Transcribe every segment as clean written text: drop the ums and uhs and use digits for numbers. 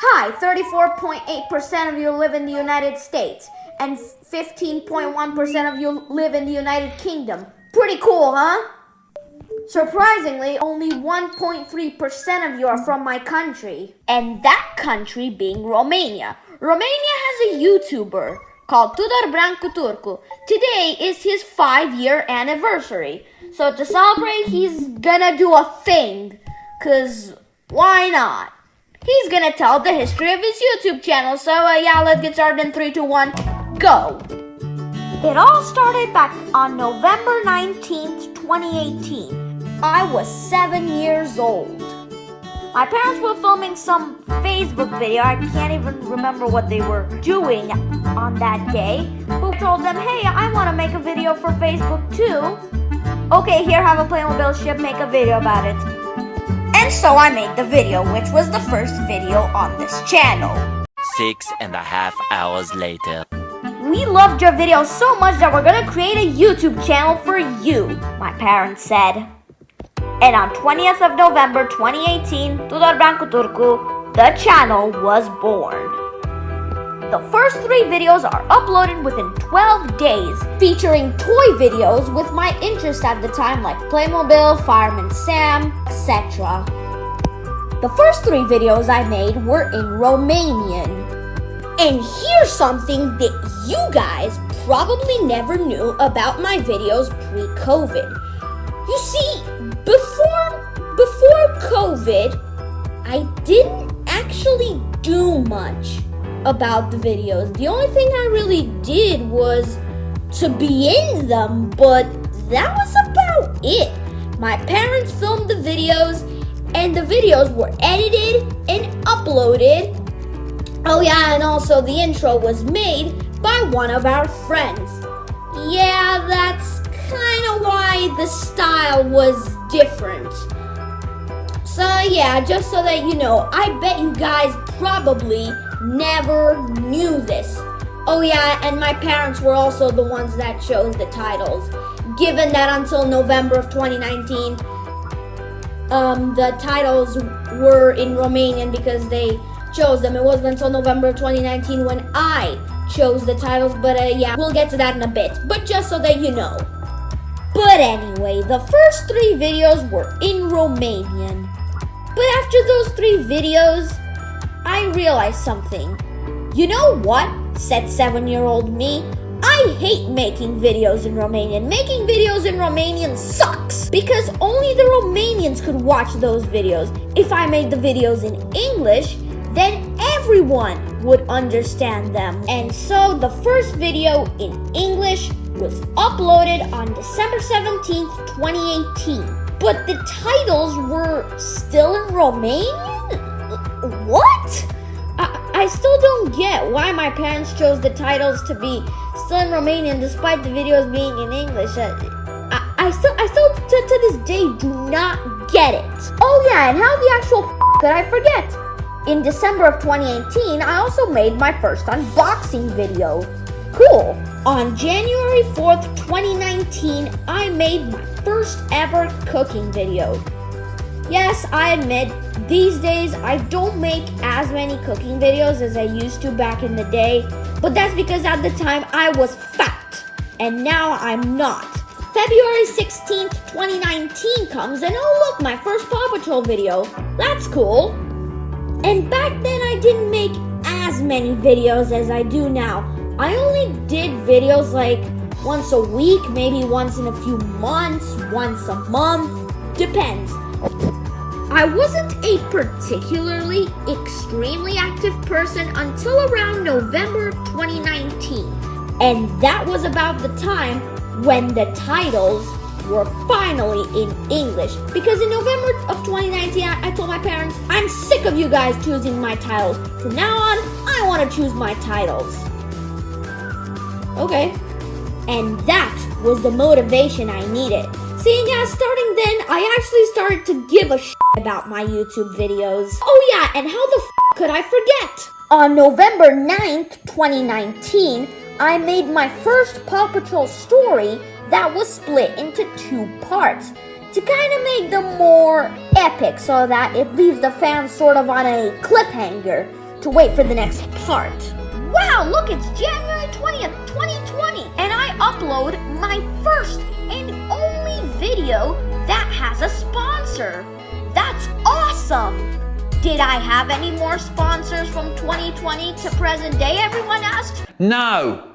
Hi, 34.8% of you live in the United States, and 15.1% of you live in the United Kingdom. Pretty cool, huh? Surprisingly, only 1.3% of you are from my country. And that country being Romania. Romania has a YouTuber called Tudor Brancu Turcu. Today is his 5-year anniversary. So to celebrate, he's gonna do a thing. 'Cause why not? He's gonna tell the history of his YouTube channel. So yeah, let's get started in 3, 2, 1, go! It all started back on November 19th, 2018. I was 7 years old. My parents were filming some Facebook video. I can't even remember what they were doing on that day. Who told them, hey, I want to make a video for Facebook too. Okay, here, have a Playmobil ship, make a video about it. And so I made the video, which was the first video on this channel. 6.5 hours later. We loved your video so much that we're gonna create a YouTube channel for you, my parents said. And on 20th of November 2018, Tudor Brancu Turcu, the channel was born. The first 3 videos are uploaded within 12 days, featuring toy videos with my interests at the time like Playmobil, Fireman Sam, etc. The first 3 videos I made were in Romanian. And here's something that you guys probably never knew about my videos pre-COVID. You see, before COVID, I didn't actually do much about the videos. The only thing I really did was to be in them, but that was about it. My parents filmed the videos, and the videos were edited and uploaded. Oh yeah, and also the intro was made by one of our friends. Yeah, that's kind of why the style was different. So yeah, just so that you know, I bet you guys probably never knew this. Oh yeah, and my parents were also the ones that chose the titles. Given that until November of 2019, the titles were in Romanian because they chose them. It wasn't until November of 2019 when I chose the titles, but yeah, we'll get to that in a bit. But just so that you know. But anyway, the first 3 videos were in Romanian. But after those 3 videos, I realized something. You know what? Said 7-year-old me. I hate making videos in Romanian. Making videos in Romanian sucks because only the Romanians could watch those videos. If I made the videos in English, then everyone would understand them. And so the first video in English was uploaded on December 17th, 2018. But the titles were still in Romanian? What? I still don't get why my parents chose the titles to be still in Romanian despite the videos being in English. I still to this day do not get it. Oh yeah, and how the actual could I forget? In December of 2018, I also made my first unboxing video. Cool. On January 4th, 2019, I made my first ever cooking video. Yes, I admit, these days I don't make as many cooking videos as I used to back in the day, but that's because at the time I was fat, and now I'm not. February 16th, 2019 comes, and oh look, my first Paw Patrol video. That's cool. And back then I didn't make as many videos as I do now. I only did videos like once a week, maybe once in a few months, once a month, depends. I wasn't a particularly extremely active person until around November of 2019. And that was about the time when the titles were finally in English. Because in November of 2019, I told my parents, I'm sick of you guys choosing my titles. From now on, I want to choose my titles. Okay. And that was the motivation I needed. See, yeah, starting then, I actually started to give a shit about my YouTube videos. Oh yeah, and how the could I forget? On November 9th, 2019, I made my first Paw Patrol story that was split into 2 parts to kind of make them more epic so that it leaves the fans sort of on a cliffhanger. to wait for the next part. Wow, look, it's January 20th, 2020, and I upload my first and only video that has a sponsor. That's awesome! Did I have any more sponsors from 2020 to present day, everyone asked? No!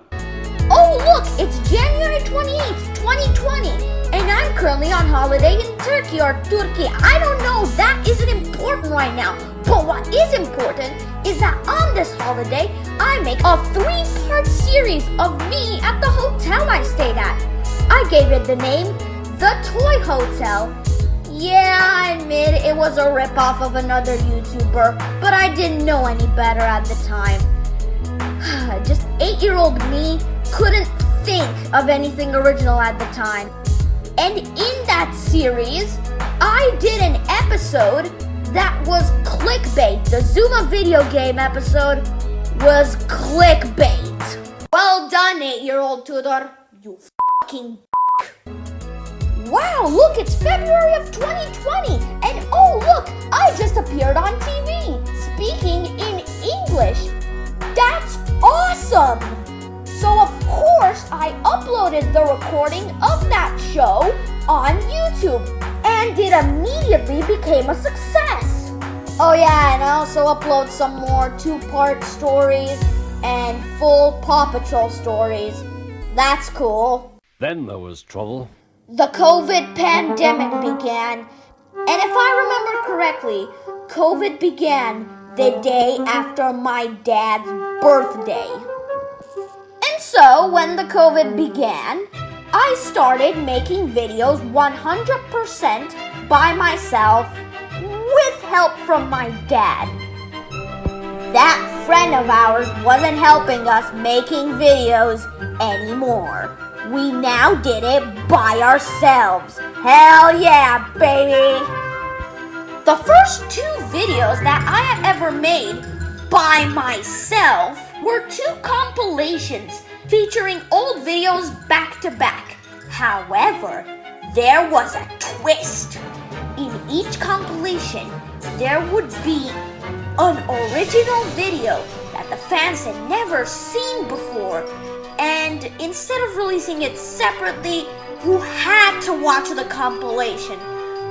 Oh look, it's January 28th, 2020, and I'm currently on holiday in Turkey or Turkey. I don't know, that isn't important right now. But what is important is that on this holiday, I make a 3-part series of me at the hotel I stayed at. I gave it the name, The Toy Hotel. Yeah, I admit it was a ripoff of another YouTuber, but I didn't know any better at the time. Just 8-year-old me couldn't think of anything original at the time. And in that series, I did an episode that was clickbait. The Zuma video game episode was clickbait. Well done, 8-year-old Tudor. You fucking Wow, look, it's February of 2020. And oh, look, I just appeared on TV, speaking in English. That's awesome! So of course, I uploaded the recording of that show on YouTube, and it immediately became a success. Oh yeah, and I also upload some more 2-part stories and full Paw Patrol stories. That's cool. Then there was trouble. The COVID pandemic began, and if I remember correctly, COVID began the day after my dad's birthday. And so, when the COVID began, I started making videos 100% by myself with help from my dad. That friend of ours wasn't helping us making videos anymore. We now did it by ourselves. Hell yeah, baby! The first 2 videos that I had ever made by myself were 2 compilations featuring old videos back to back. However, there was a twist. In each compilation, there would be an original video that the fans had never seen before. And instead of releasing it separately, you had to watch the compilation.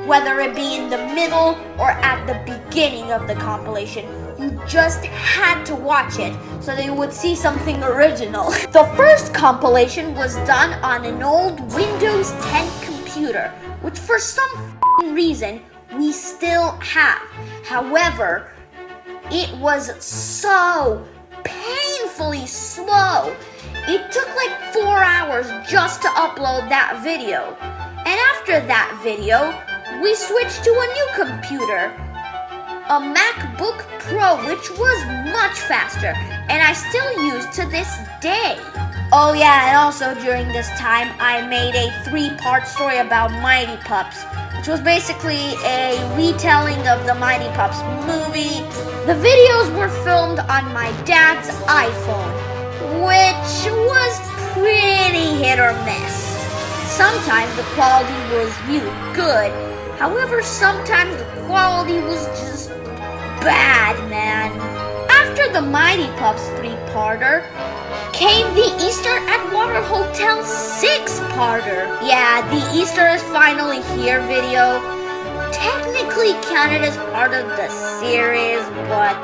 Whether it be in the middle or at the beginning of the compilation, you just had to watch it so that you would see something original. The first compilation was done on an old Windows 10 computer, which for some reason we still have. However, it was so painfully slow. It took like 4 hours just to upload that video. And after that video, we switched to a new computer, a MacBook Pro, which was much faster, and I still use to this day. Oh yeah, and also during this time, I made a 3-part story about Mighty Pups, which was basically a retelling of the Mighty Pups movie. The videos were filmed on my dad's iPhone, which was pretty hit or miss. Sometimes the quality was really good. However, sometimes the quality was just bad, man. After the Mighty Pups 3-parter, came the Easter at Water Hotel 6-parter. Yeah, the Easter is finally here video. Technically counted as part of the series, but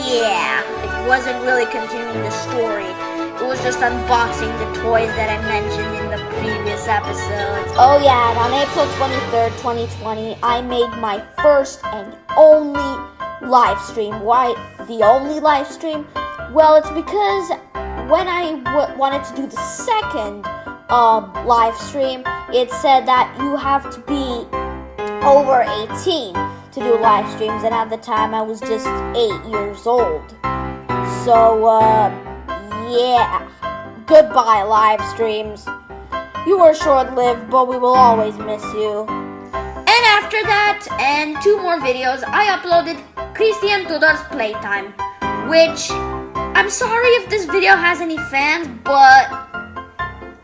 yeah, it wasn't really continuing the story. It was just unboxing the toys that I mentioned in the previous episodes. Oh yeah, and on April 23rd, 2020, I made my first and only live stream. Why the only live stream? Well, it's because when I wanted to do the second live stream, it said that you have to be over 18 to do live streams, and at the time I was just 8 years old. So, yeah, goodbye live streams. You were short-lived, but we will always miss you. And after that, and 2 more videos, I uploaded Christian Tudor's Playtime, which, I'm sorry if this video has any fans, but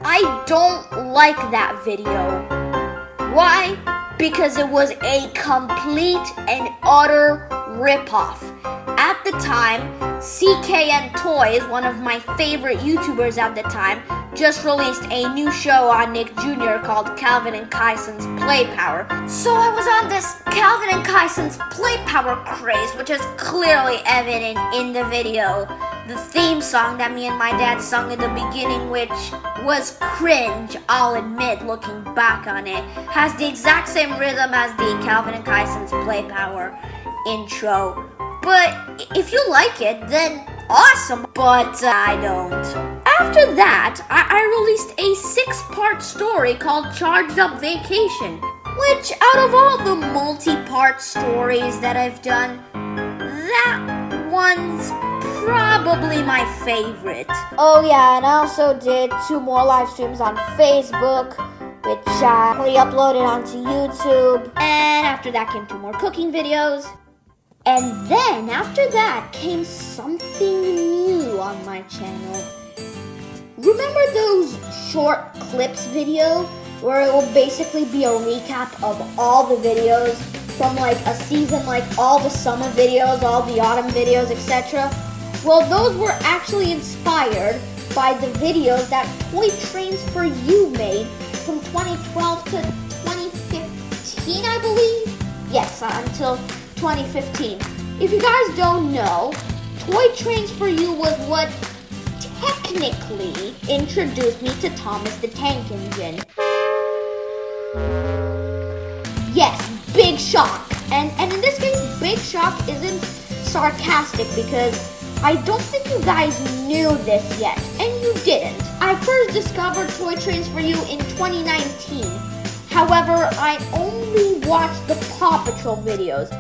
I don't like that video. Why? Because it was a complete and utter ripoff. At the time, CKN Toys, one of my favorite YouTubers at the time, just released a new show on Nick Jr. called Calvin and Kyson's Play Power. So I was on this Calvin and Kyson's Play Power craze, which is clearly evident in the video. The theme song that me and my dad sung in the beginning, which was cringe, I'll admit, looking back on it, has the exact same rhythm as the Calvin and Kyson's Play Power intro. But if you like it, then awesome, but I don't. After that, I released a 6-part story called Charged Up Vacation, which out of all the multi-part stories that I've done, that one's probably my favorite. Oh yeah, and I also did 2 more live streams on Facebook, which I re-uploaded onto YouTube. And after that came 2 more cooking videos. And then after that came something new on my channel. Remember those short clips video where it will basically be a recap of all the videos from like a season, like all the summer videos, all the autumn videos, etc.? Well, those were actually inspired by the videos that Toy Trains for You made from 2012 to 2015, I believe? Yes, until 2015. If you guys don't know, Toy Trains for You was what technically introduced me to Thomas the Tank Engine. Yes, big shock. And in this case, big shock isn't sarcastic because I don't think you guys knew this yet, and you didn't. I first discovered Toy Trains for You in 2019. However, I only watched the Paw Patrol videos.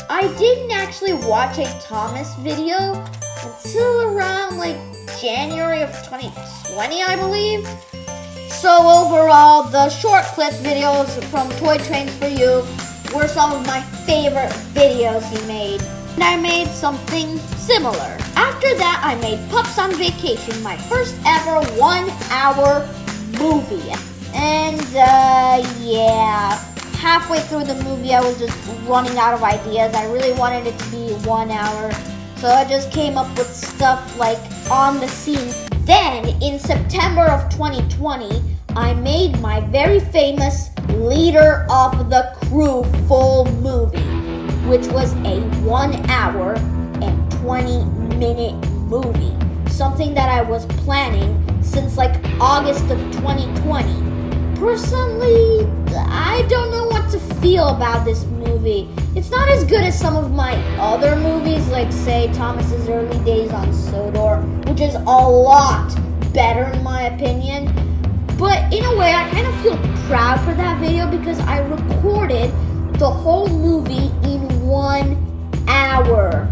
I didn't actually watch a Thomas video until around like January of 2020, I believe. So overall, the short clip videos from Toy Trains for You were some of my favorite videos he made. And I made something similar. After that, I made Pups on Vacation, my first ever 1-hour movie. And yeah, halfway through the movie, I was just running out of ideas. I really wanted it to be 1 hour, so I just came up with stuff like on the scene. Then, in September of 2020, I made my very famous Leader of the Crew full movie, which was a 1 hour and 20-minute movie. Something that I was planning since like August of 2020. Personally, I don't know what to feel about this movie. It's not as good as some of my other movies, like say Thomas's Early Days on Sodor, which is a lot better in my opinion. But in a way, I kind of feel proud for that video because I recorded the whole movie in 1 hour.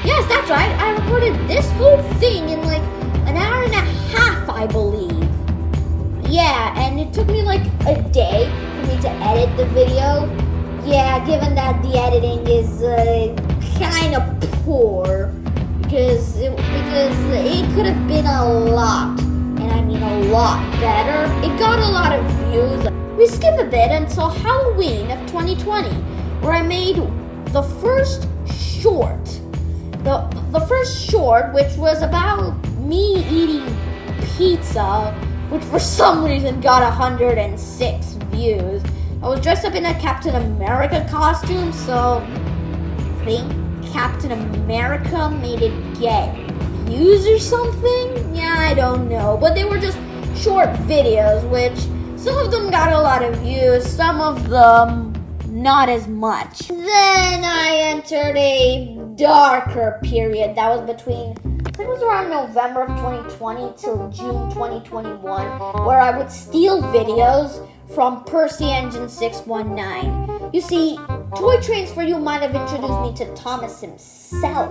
Yes, that's right. I recorded this whole thing in like an hour and a half, I believe. Yeah, and it took me like a day for me to edit the video. Yeah, given that the editing is kind of poor because it could have been a lot, and I mean a lot better. It got a lot of views. We skip a bit until Halloween of 2020, where I made the first short. The first short, which was about me eating pizza, which for some reason got 106 views. I was dressed up in a Captain America costume, so I think Captain America made it get views or something? Yeah, I don't know. But they were just short videos, which some of them got a lot of views, some of them not as much. Then I entered a darker period that was between, I think it was around November of 2020 till June 2021, where I would steal videos from Percy Engine 619. You see, Toy Trains for You might have introduced me to Thomas himself,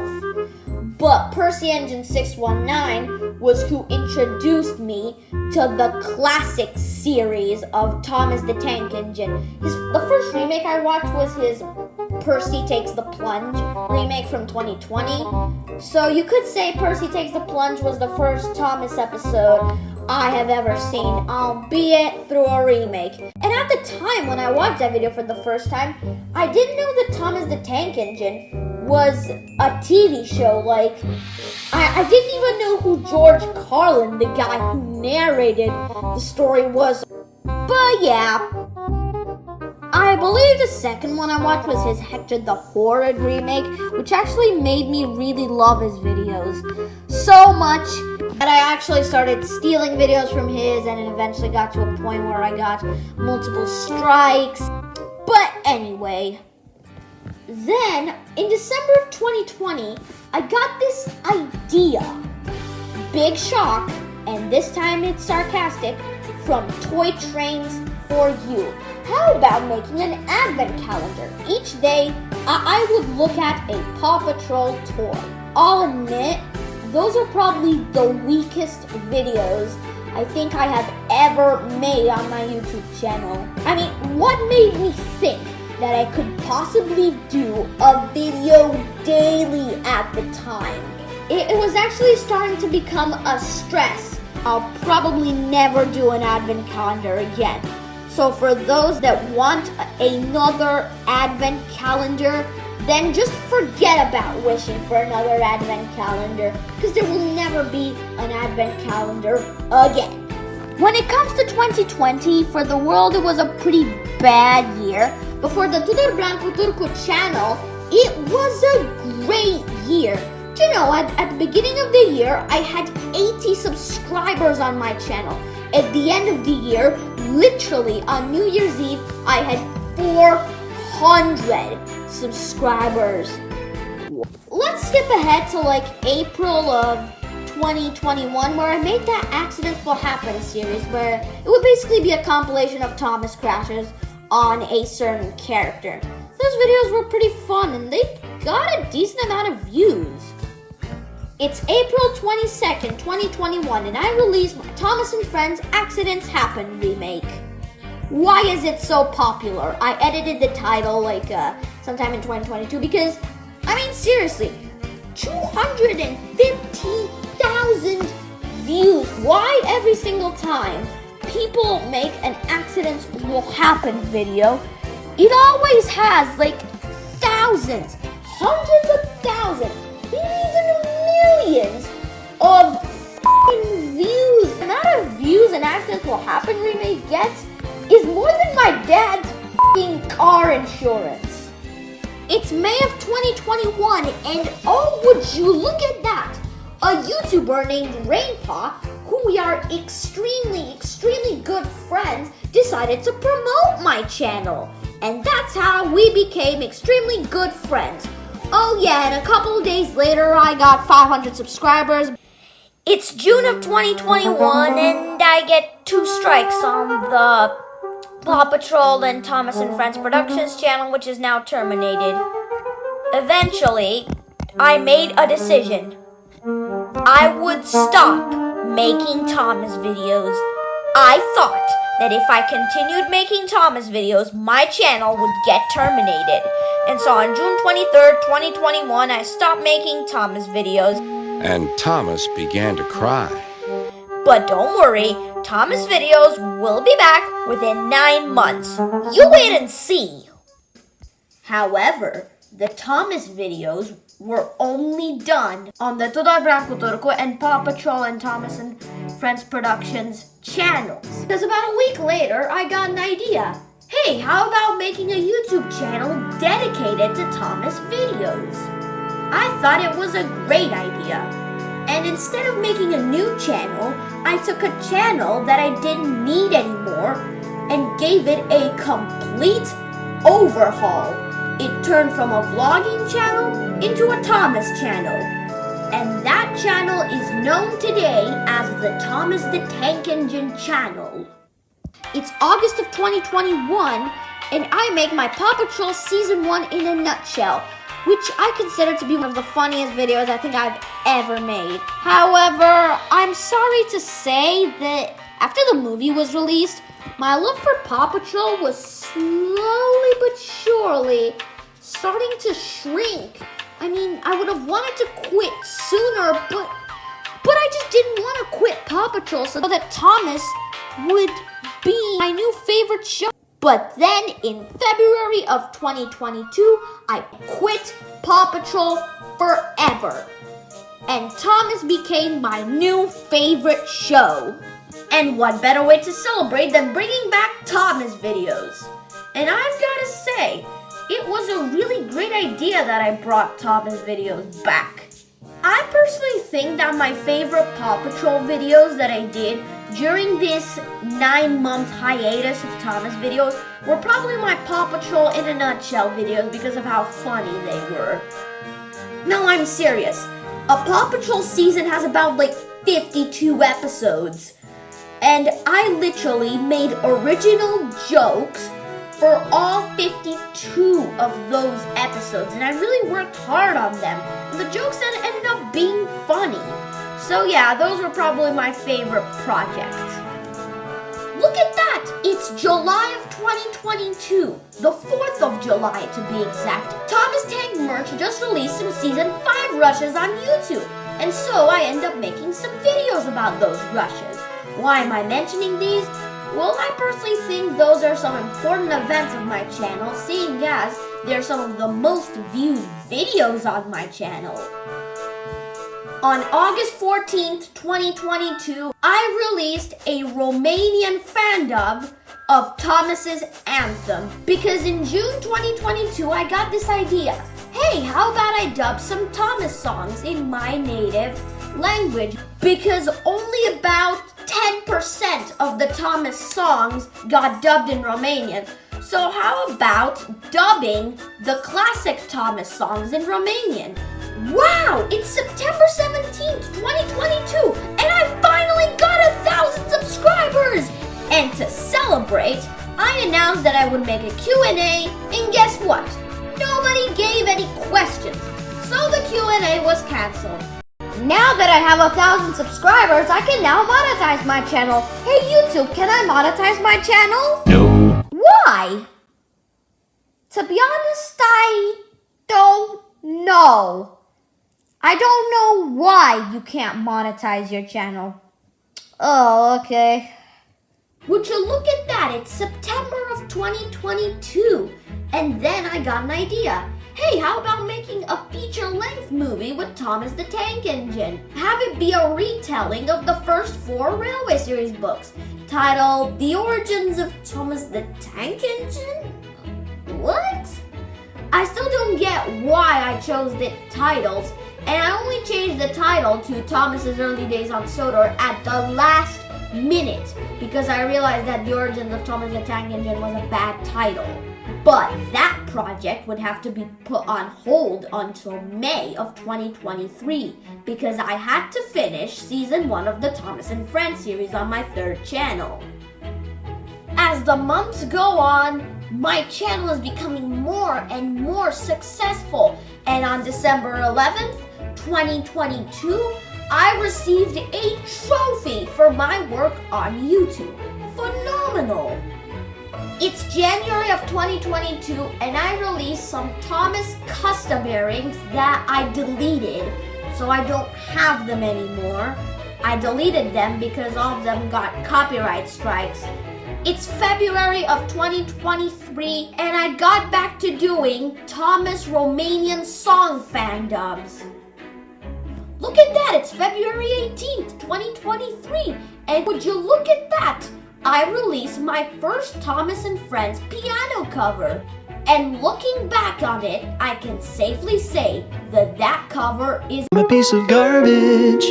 but Percy Engine 619 was who introduced me to the classic series of Thomas the Tank Engine. The first remake I watched was his Percy Takes the Plunge remake from 2020. So you could say Percy Takes the Plunge was the first Thomas episode I have ever seen, albeit through a remake. And at the time when I watched that video for the first time, I didn't know that Thomas the Tank Engine was a TV show. Like, I didn't even know who George Carlin, the guy who narrated the story, was. But yeah, I believe the second one I watched was his Hector the Horrid remake, which actually made me really love his videos so much that I actually started stealing videos from his, and it eventually got to a point where I got multiple strikes. But anyway, then in December of 2020, I got this idea. Big shock, and this time it's sarcastic, from Toy Trains for You. How about making an advent calendar? Each day, I would look at a Paw Patrol toy. I'll admit, those are probably the weakest videos I think I have ever made on my YouTube channel. I mean, what made me think that I could possibly do a video daily at the time? It was actually starting to become a stress. I'll probably never do an advent calendar again. So for those that want another advent calendar, then just forget about wishing for another advent calendar, because there will never be an advent calendar again. When it comes to 2020, for the world it was a pretty bad year, but for the Tudor Brancu Turcu channel, it was a great year. You know, at the beginning of the year, I had 80 subscribers on my channel. At the end of the year, literally on New Year's Eve, I had 400 subscribers. Let's skip ahead to like April of 2021, where I made that Accidents Will Happen series, where it would basically be a compilation of Thomas crashes on a certain character. Those videos were pretty fun, and they got a decent amount of views. It's April 22nd, 2021, and I released my Thomas and Friends Accidents Happen remake. Why is it so popular? I edited the title sometime in 2022 because, I mean, seriously, 250,000 views. Why every single time people make an Accidents Will Happen video, it always has like thousands, hundreds of thousands, even millions of views. The amount of views an Accidents Will Happen remake gets is more than my dad's car insurance. It's May of 2021, and oh, would you look at that? A YouTuber named Rainpaw, who we are extremely good friends, decided to promote my channel. And that's how we became extremely good friends. Oh yeah, and a couple of days later, I got 500 subscribers. It's June of 2021, and I get 2 strikes on the Paw Patrol and Thomas and Friends Productions channel, which is now terminated. Eventually, I made a decision. I would stop making Thomas videos. I thought that if I continued making Thomas videos, my channel would get terminated. And so on June 23rd, 2021, I stopped making Thomas videos. And Thomas began to cry. But don't worry, Thomas videos will be back within 9 months. You wait and see. However, the Thomas videos were only done on the Tudor Brancu Turcu and Paw Patrol and Thomas and Friends Productions channels. Because about a week later, I got an idea. Hey, how about making a YouTube channel dedicated to Thomas videos? I thought it was a great idea. And instead of making a new channel, I took a channel that I didn't need anymore and gave it a complete overhaul. It turned from a vlogging channel into a Thomas channel. And that channel is known today as the Thomas the Tank Engine channel. It's August of 2021, and I make my Paw Patrol Season 1 in a nutshell, which I consider to be one of the funniest videos I think I've ever made. However, I'm sorry to say that after the movie was released, my love for Paw Patrol was slowly but surely starting to shrink. I mean, I would have wanted to quit sooner, but I just didn't want to quit Paw Patrol so that Thomas would be my new favorite show. But then in February of 2022, I quit Paw Patrol forever. And Thomas became my new favorite show. And what better way to celebrate than bringing back Thomas videos? And I've gotta say, it was a really great idea that I brought Thomas videos back. I personally think that my favorite Paw Patrol videos that I did during this 9-month hiatus of Thomas videos were probably my Paw Patrol in a nutshell videos because of how funny they were. No, I'm serious. A Paw Patrol season has about 52 episodes. And I literally made original jokes for all 52 of those episodes. And I really worked hard on them. And the jokes then ended up being funny. So yeah, those were probably my favorite projects. Look at that! It's July of 2022. The 4th of July to be exact. Thomas Tank Merch just released some Season 5 rushes on YouTube. And so I end up making some videos about those rushes. Why am I mentioning these? Well, I personally think those are some important events of my channel, seeing as they're some of the most viewed videos on my channel. On August 14th, 2022, I released a Romanian fan dub of Thomas's anthem because in June 2022, I got this idea. Hey, how about I dub some Thomas songs in my native language? Because only about 10% of the Thomas songs got dubbed in Romanian. So how about dubbing the classic Thomas songs in Romanian? Wow, it's September 17th, 2022, and I finally got 1,000 subscribers! And to celebrate, I announced that I would make a Q&A, and guess what? Nobody gave any questions, so the Q&A was canceled. Now that I have 1,000 subscribers, I can now monetize my channel. Hey YouTube, can I monetize my channel? No. Why? To be honest, I don't know. I don't know why you can't monetize your channel. Oh, okay. Would you look at that? It's September of 2022. And then I got an idea. Hey, how about making a feature-length movie with Thomas the Tank Engine? Have it be a retelling of the first 4 Railway Series books, titled The Origins of Thomas the Tank Engine? What? I still don't get why I chose the titles, and I only changed the title to Thomas's Early Days on Sodor at the last minute because I realized that The Origins of Thomas the Tank Engine was a bad title. But that project would have to be put on hold until May of 2023 because I had to finish Season 1 of the Thomas and Friends series on my 3rd channel. As the months go on, my channel is becoming more and more successful, and on December 11th, 2022, I received a trophy for my work on YouTube. Phenomenal! It's January of 2022, and I released some Thomas custom earrings that I deleted, so I don't have them anymore. I deleted them because all of them got copyright strikes. It's February of 2023, and I got back to doing Thomas Romanian song fan dubs. Look at that, it's February 18th, 2023, and would you look at that? I released my first Thomas and Friends piano cover. And looking back on it, I can safely say that that cover is a piece of garbage.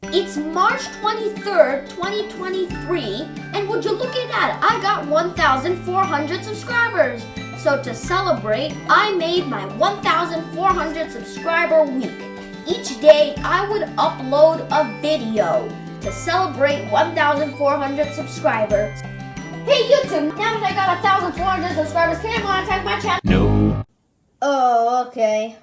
It's March 23rd, 2023, and would you look at that, I got 1,400 subscribers. So to celebrate, I made my 1,400 subscriber week. Each day, I would upload a video to celebrate 1,400 subscribers. Hey YouTube, now that I got 1,400 subscribers, can I monetize my channel? No. Oh, okay.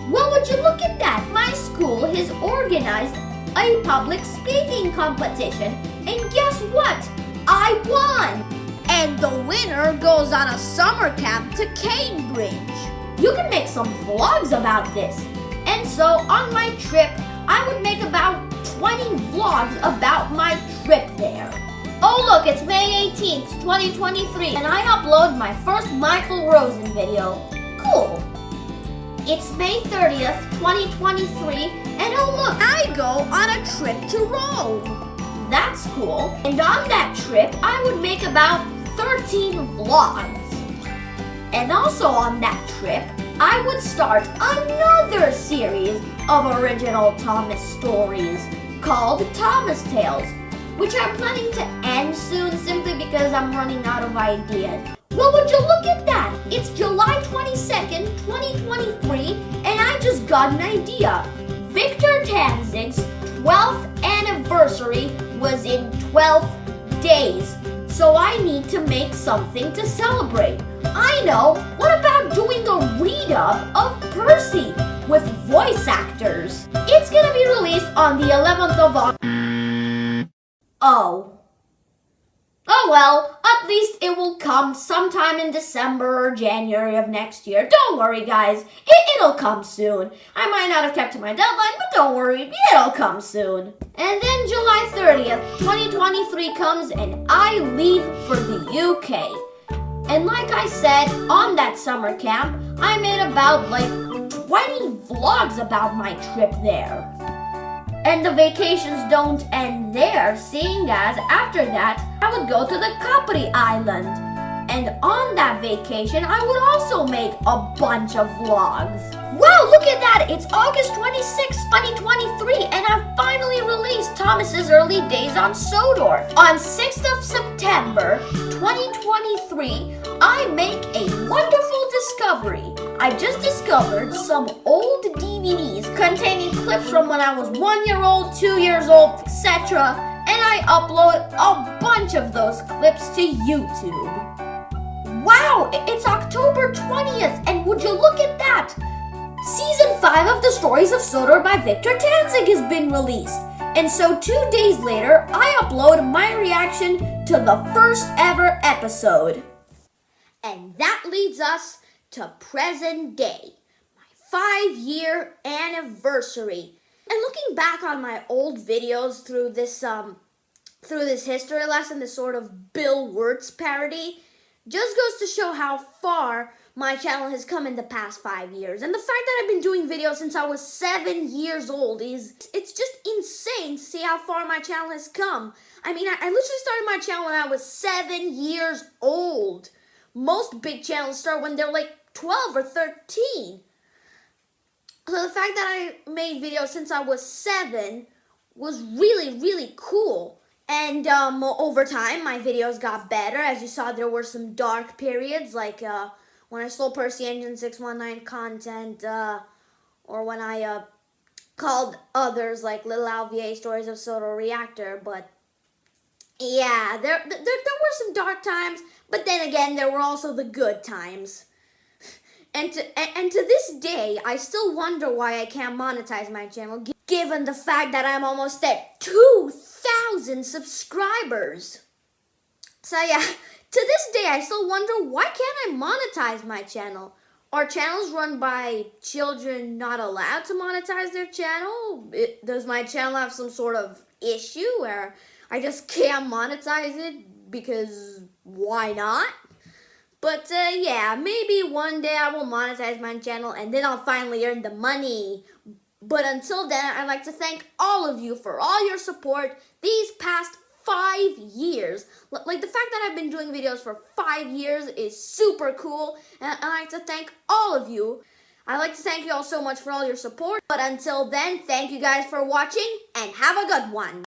Well, would you look at that? My school has organized a public speaking competition, and guess what? I won! And the winner goes on a summer camp to Cambridge. You can make some vlogs about this. And so on my trip, I would make about 20 vlogs about my trip there. Oh look, it's May 18th, 2023, and I upload my first Michael Rosen video. Cool. It's May 30th, 2023, and oh look, I go on a trip to Rome. That's cool. And on that trip, I would make about 13 vlogs. And also on that trip, I would start another series of original Thomas stories called Thomas Tales, which I'm planning to end soon simply because I'm running out of ideas. Well, would you look at that? It's July 22nd, 2023, and I just got an idea. Victor Tanzig's 12th anniversary was in 12 days, so I need to make something to celebrate. I know! What about doing a read-up of Percy with voice actors? It's gonna be released on the 11th of August. Oh well, at least it will come sometime in December or January of next year. Don't worry, guys. It'll come soon. I might not have kept to my deadline, but don't worry, it'll come soon. And then July 30th, 2023 comes and I leave for the UK. And like I said, on that summer camp, I made about 20 vlogs about my trip there. And the vacations don't end there, seeing as after that, I would go to the Capri Island. And on that vacation, I would also make a bunch of vlogs. Wow, look at that! It's August 26, 2023, and I've finally released Thomas's early days on Sodor. On 6th of September, 2023, I make a wonderful discovery. I just discovered some old DVDs containing clips from when I was 1 year old, 2 years old, etc. And I upload a bunch of those clips to YouTube. Wow, it's October 20th, and would you look at that? Season 5 of the Stories of Sodor by Victor Tanzig has been released. And so 2 days later, I upload my reaction to the first ever episode. And that leads us to present day, my 5-year anniversary. And looking back on my old videos through this history lesson, this sort of Bill Wirtz parody, just goes to show how far my channel has come in the past 5 years. And the fact that I've been doing videos since I was 7 years old it's just insane to see how far my channel has come. I mean, I literally started my channel when I was 7 years old. Most big channels start when they're 12 or 13. So the fact that I made videos since I was 7 was really, really cool. And over time, my videos got better. As you saw, there were some dark periods, like when I stole Percy Engine 619 content, or when I called others like Little Alvier Stories of Sodor Reactor. But yeah, there were some dark times, but then again, there were also the good times. And to this day, I still wonder why I can't monetize my channel, given the fact that I'm almost at 2,000 subscribers. So yeah, to this day, I still wonder, why can't I monetize my channel? Are channels run by children not allowed to monetize their channel? Does my channel have some sort of issue where I just can't monetize it because why not? But yeah, maybe one day I will monetize my channel and then I'll finally earn the money. But until then, I'd like to thank all of you for all your support these past 5 years. Like, the fact that I've been doing videos for 5 years is super cool. And I'd like to thank all of you. I'd like to thank you all so much for all your support. But until then, thank you guys for watching and have a good one.